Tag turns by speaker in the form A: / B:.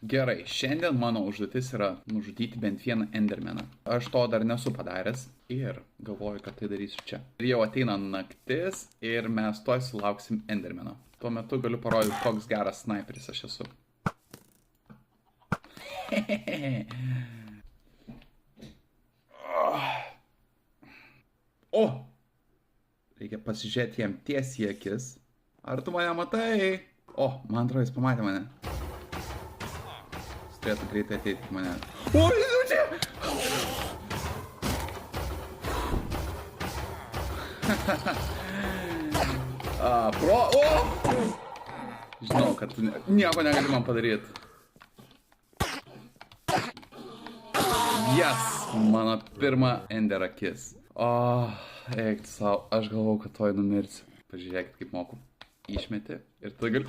A: Gerai, šiandien mano užduotis yra nužudyti bent vieną endermeną. Aš to dar nesu padaręs ir galvoju, kad tai darysiu čia. Ir jau ateina naktis ir mes tuoj sulauksim endermeno. Tuo metu galiu parodyti, koks geras sniperis aš esu. O! Reikia pasižiūrėti jam tiesiai į akis. Ar tu mane matai? O, man atrodo, jis pamatė mane. Jis turėtų greitai ateiti į mane. O, jis čia! Žinau, kad tu nieko negali man padaryti. Yes! Mano pirma ender akis. O, eik tu savo, aš galvau, kad toj numirsiu. Pažiūrėkit, kaip moku. Išmeti ir tada gali...